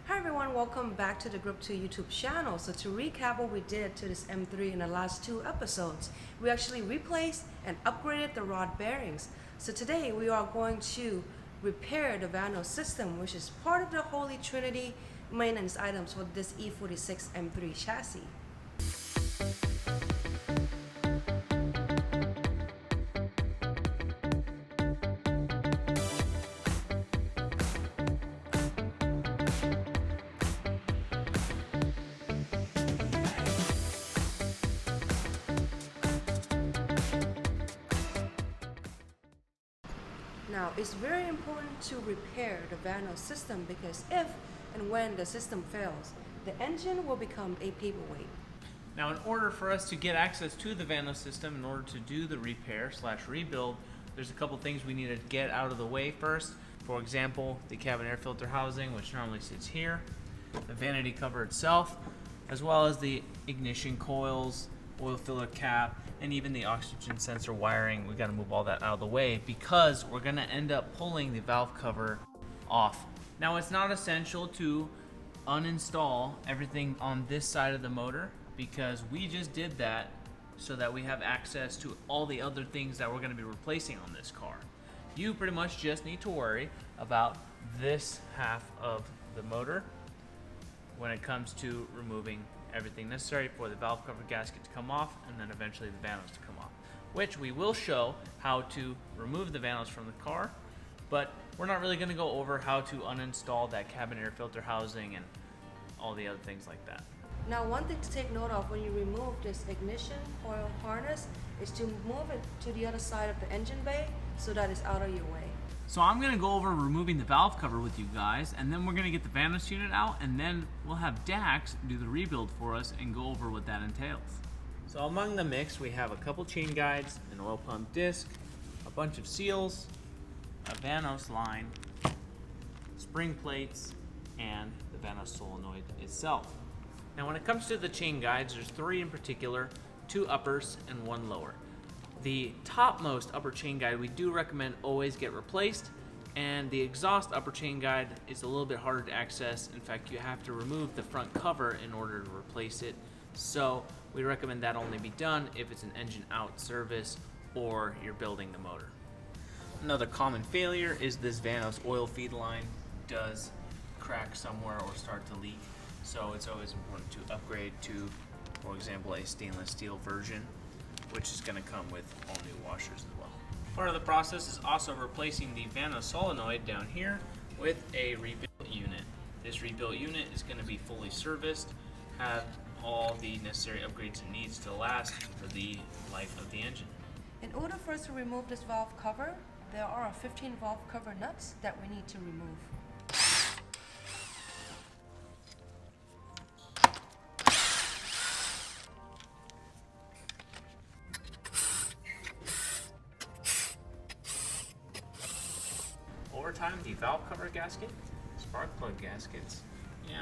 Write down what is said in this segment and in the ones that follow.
Hi everyone, welcome back to the Group 2 YouTube channel. So to recap what we did to this M3 in the last two episodes, we actually replaced and upgraded the rod bearings. So today we are going to repair the VANOS system, which is part of the Holy Trinity maintenance items for this E46 M3 chassis. Now, it's very important to repair the VANOS system because if and when the system fails, the engine will become a paperweight. Now, in order for us to get access to the VANOS system, in order to do the repair/rebuild, there's a couple things we need to get out of the way first. For example, the cabin air filter housing, which normally sits here, the vanity cover itself, as well as the ignition coils, oil filler cap, and even the oxygen sensor wiring. We got to move all that out of the way because we're going to end up pulling the valve cover off. Now, it's not essential to uninstall everything on this side of the motor because we just did that so that we have access to all the other things that we're going to be replacing on this car. You pretty much just need to worry about this half of the motor when it comes to removing everything necessary for the valve cover gasket to come off and then eventually the VANOS to come off, which we will show how to remove the VANOS from the car, but we're not really going to go over how to uninstall that cabin air filter housing and all the other things like that. Now, one thing to take note of when you remove this ignition coil harness is to move it to the other side of the engine bay so that it's out of your way. So I'm going to go over removing the valve cover with you guys, and then we're going to get the VANOS unit out, and then we'll have Dax do the rebuild for us and go over what that entails. So among the mix, we have a couple chain guides, an oil pump disc, a bunch of seals, a VANOS line, spring plates, and the VANOS solenoid itself. Now when it comes to the chain guides, there's three in particular, two uppers and one lower. The topmost upper chain guide we do recommend always get replaced, and the exhaust upper chain guide is a little bit harder to access. In fact, you have to remove the front cover in order to replace it, so we recommend that only be done if it's an engine out service or you're building the motor. Another common failure is this VANOS oil feed line does crack somewhere or start to leak, so it's always important to upgrade to, for example, a stainless steel version, which is going to come with all new washers as well. Part of the process is also replacing the VANOS solenoid down here with a rebuilt unit. This rebuilt unit is going to be fully serviced, have all the necessary upgrades it needs to last for the life of the engine. In order for us to remove this valve cover, there are 15 valve cover nuts that we need to remove. Over time, the valve cover gasket, spark plug gaskets,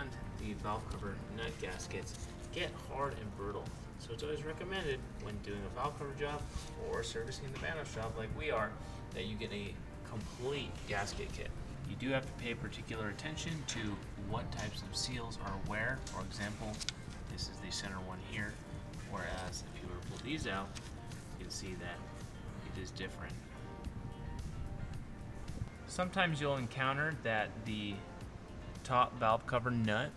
and the valve cover nut gaskets get hard and brittle. So it's always recommended when doing a valve cover job or servicing the VANOS job like we are, that you get a complete gasket kit. You do have to pay particular attention to what types of seals are where. For example, this is the center one here, whereas if you were to pull these out, you can see that it is different. Sometimes you'll encounter that the top valve cover nut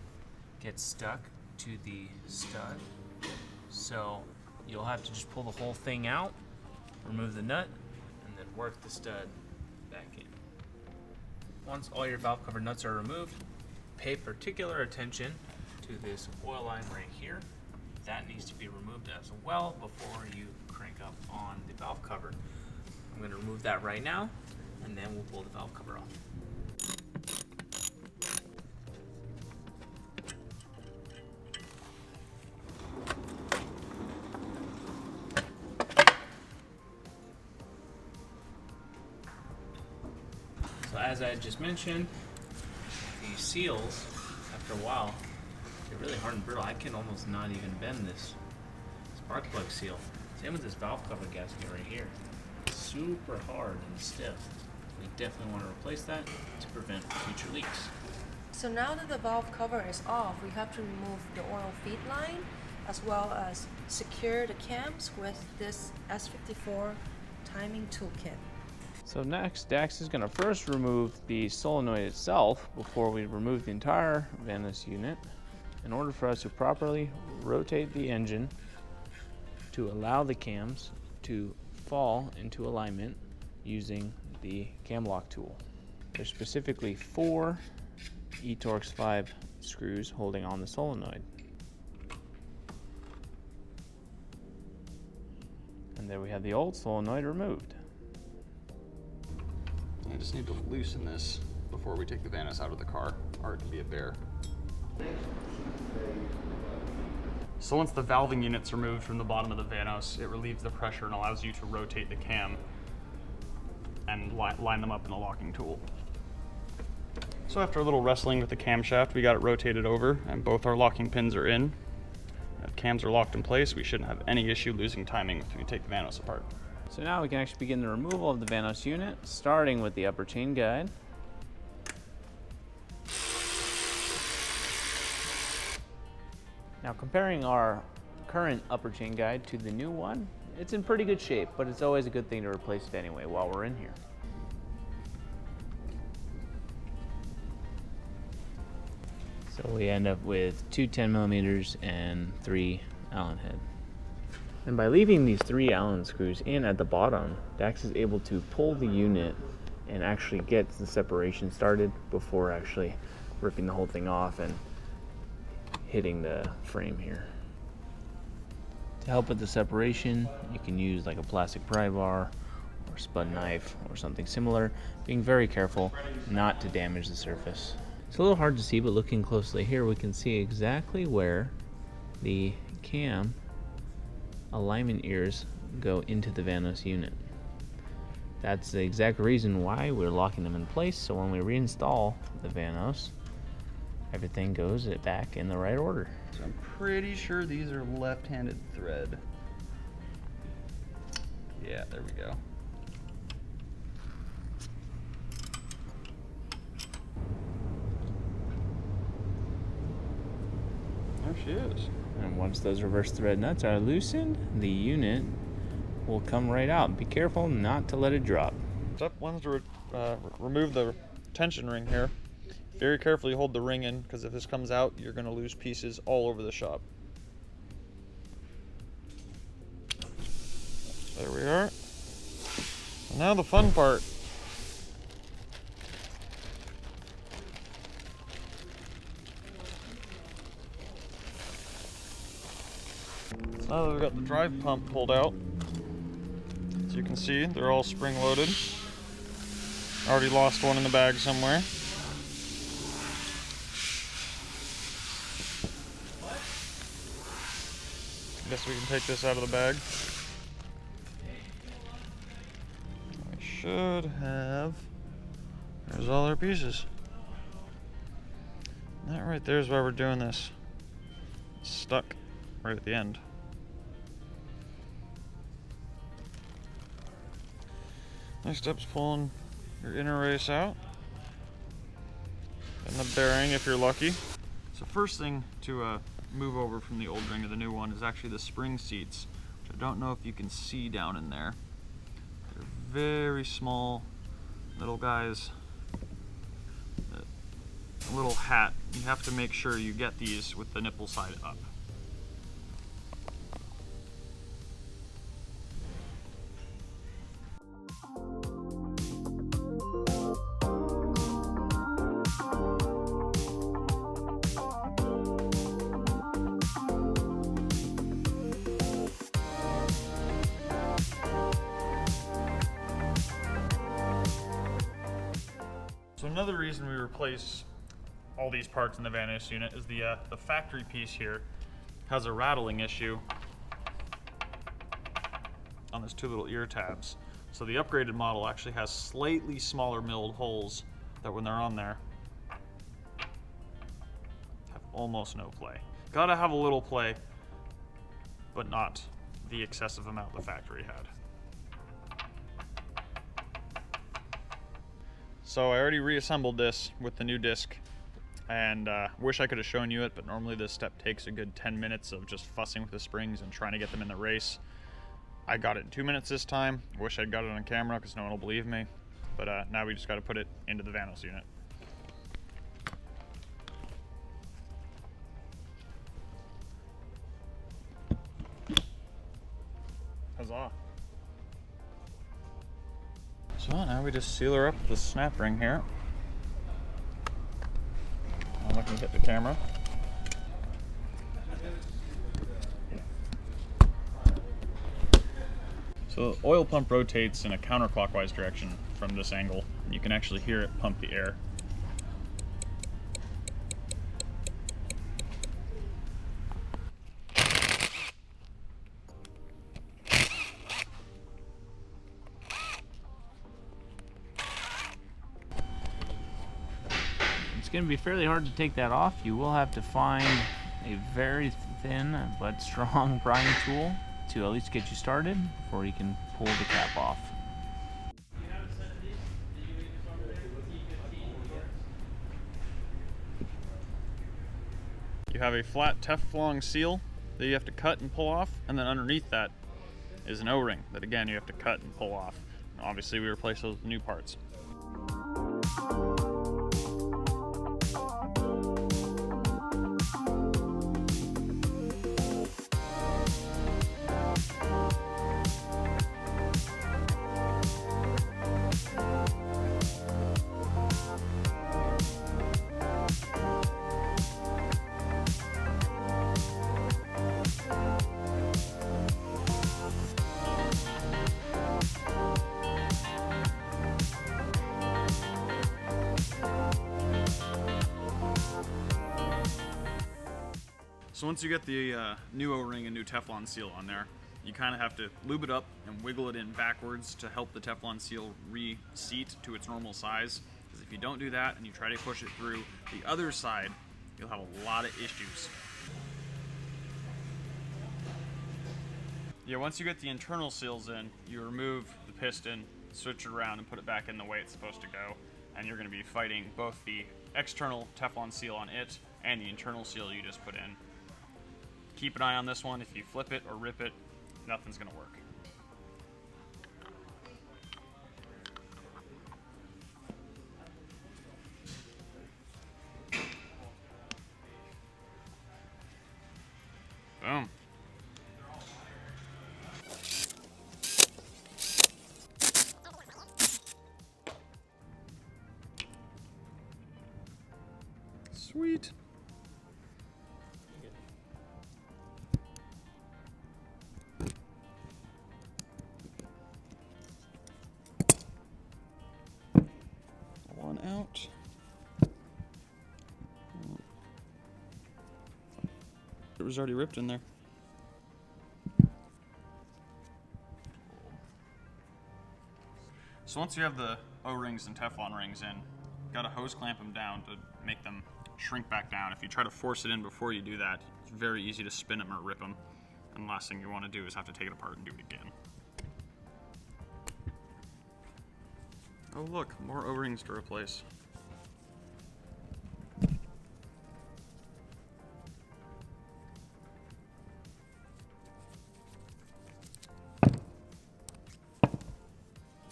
gets stuck to the stud, so you'll have to just pull the whole thing out, remove the nut, and then work the stud back in. Once all your valve cover nuts are removed, pay particular attention to this oil line right here. That needs to be removed as well before you crank up on the valve cover. I'm going to remove that right now, and then we'll pull the valve cover off. So as I just mentioned, these seals, after a while, get really hard and brittle. I can almost not even bend this spark plug seal. Same with this valve cover gasket right here. Super hard and stiff. We definitely want to replace that to prevent future leaks. So now that the valve cover is off, we have to remove the oil feed line as well as secure the cams with this S54 timing toolkit. So next, Dax is going to first remove the solenoid itself before we remove the entire VANOS unit in order for us to properly rotate the engine to allow the cams to fall into alignment using the cam lock tool. There's specifically 4 E-Torx 5 screws holding on the solenoid. And there we have the old solenoid removed. I just need to loosen this before we take the VANOS out of the car, or it can be a bear. So once the valving unit's removed from the bottom of the VANOS, it relieves the pressure and allows you to rotate the cam and line them up in the locking tool. So after a little wrestling with the camshaft, we got it rotated over and both our locking pins are in. The cams are locked in place. We shouldn't have any issue losing timing when we take the VANOS apart. So now we can actually begin the removal of the VANOS unit, starting with the upper chain guide. Now comparing our current upper chain guide to the new one, it's in pretty good shape, but it's always a good thing to replace it anyway while we're in here. So we end up with 2 10mm and 3 Allen head. And by leaving these 3 Allen screws in at the bottom, Dax is able to pull the unit and actually get the separation started before actually ripping the whole thing off and hitting the frame here. To help with the separation, you can use like a plastic pry bar or spud knife or something similar, being very careful not to damage the surface. It's a little hard to see, but looking closely here, we can see exactly where the cam alignment ears go into the VANOS unit. That's the exact reason why we're locking them in place, so when we reinstall the VANOS, everything goes back in the right order. So I'm pretty sure these are left-handed thread. Yeah, there we go. There she is. And once those reverse thread nuts are loosened, the unit will come right out. Be careful not to let it drop. Step 1 is to remove the tension ring here. Very carefully hold the ring in, because if this comes out, you're going to lose pieces all over the shop. There we are. And now the fun part. So now that we've got the drive pump pulled out, as you can see, they're all spring-loaded. Already lost one in the bag somewhere. I guess we can take this out of the bag. We should have... There's all our pieces. That right there is why we're doing this. It's stuck right at the end. Next step is pulling your inner race out. And the bearing if you're lucky. So first thing to move over from the old ring to the new one is actually the spring seats, which I don't know if you can see down in there. They're very small little guys. A little hat. You have to make sure you get these with the nipple side up. So another reason we replace all these parts in the VANOS unit is the factory piece here has a rattling issue on those 2 little ear tabs. So the upgraded model actually has slightly smaller milled holes that when they're on there have almost no play. Gotta have a little play, but not the excessive amount the factory had. So I already reassembled this with the new disc. and wish I could have shown you it, but normally this step takes a good 10 minutes of just fussing with the springs and trying to get them in the race. I got it in 2 minutes this time. Wish I'd got it on camera because no one will believe me. But now we just got to put it into the VANOS unit. Huzzah. So now we just seal her up with the snap ring here. I'm looking to hit the camera. So the oil pump rotates in a counterclockwise direction from this angle. You can actually hear it pump the air. It's going to be fairly hard to take that off. You will have to find a very thin but strong prying tool to at least get you started before you can pull the cap off. You have a flat Teflon seal that you have to cut and pull off, and then underneath that is an O-ring that again you have to cut and pull off. And obviously we replace those with new parts. So once you get the new O-ring and new Teflon seal on there, you kind of have to lube it up and wiggle it in backwards to help the Teflon seal reseat to its normal size. Because if you don't do that and you try to push it through the other side, you'll have a lot of issues. Yeah, once you get the internal seals in, you remove the piston, switch it around, and put it back in the way it's supposed to go. And you're going to be fighting both the external Teflon seal on it and the internal seal you just put in. Keep an eye on this one. If you flip it or rip it, nothing's going to work. Boom. Sweet. One out. It was already ripped in there. So once you have the O-rings and Teflon rings in, you gotta hose clamp them down to make them shrink back down. If you try to force it in before you do that, it's very easy to spin them or rip them. And the last thing you want to do is have to take it apart and do it again. Oh look, more O-rings to replace.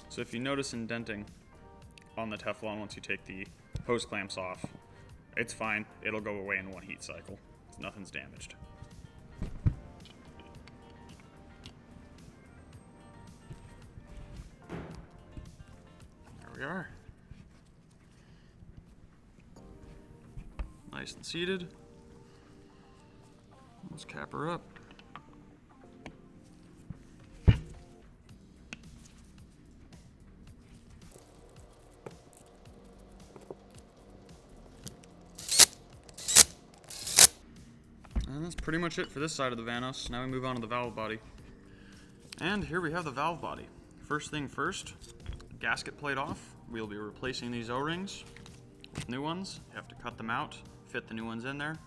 So if you notice indenting on the Teflon once you take the hose clamps off, it's fine. It'll go away in one heat cycle. Nothing's damaged. There we are. Nice and seated. Let's cap her up. And that's pretty much it for this side of the VANOS. Now we move on to the valve body. And here we have the valve body. First thing first, gasket plate off. We'll be replacing these O-rings with new ones. You have to cut them out, fit the new ones in there,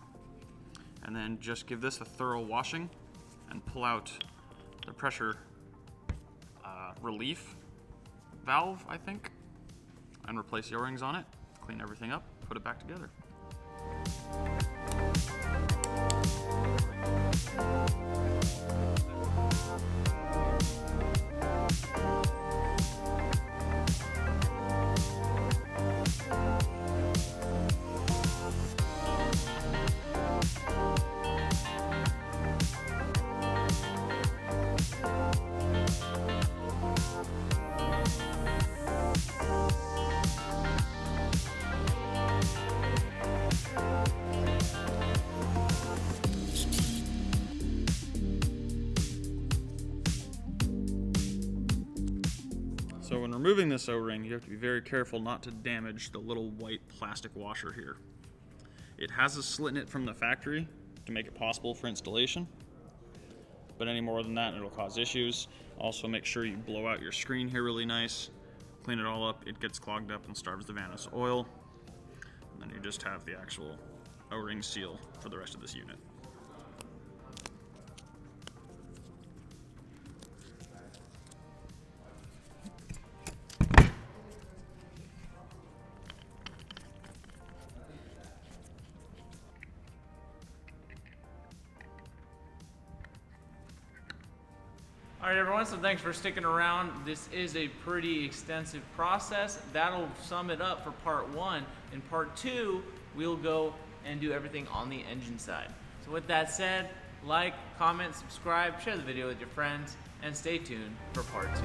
and then just give this a thorough washing and pull out the pressure relief valve, I think, and replace the O-rings on it, clean everything up, put it back together. So when removing this O-ring, you have to be very careful not to damage the little white plastic washer here. It has a slit in it from the factory to make it possible for installation, but any more than that, it'll cause issues. Also, make sure you blow out your screen here really nice, clean it all up. It gets clogged up and starves the VANOS oil, and then you just have the actual O-ring seal for the rest of this unit. All right, everyone, so thanks for sticking around. This is a pretty extensive process. That'll sum it up for part 1. In part 2, we'll go and do everything on the engine side. So with that said, like, comment, subscribe, share the video with your friends, and stay tuned for part 2.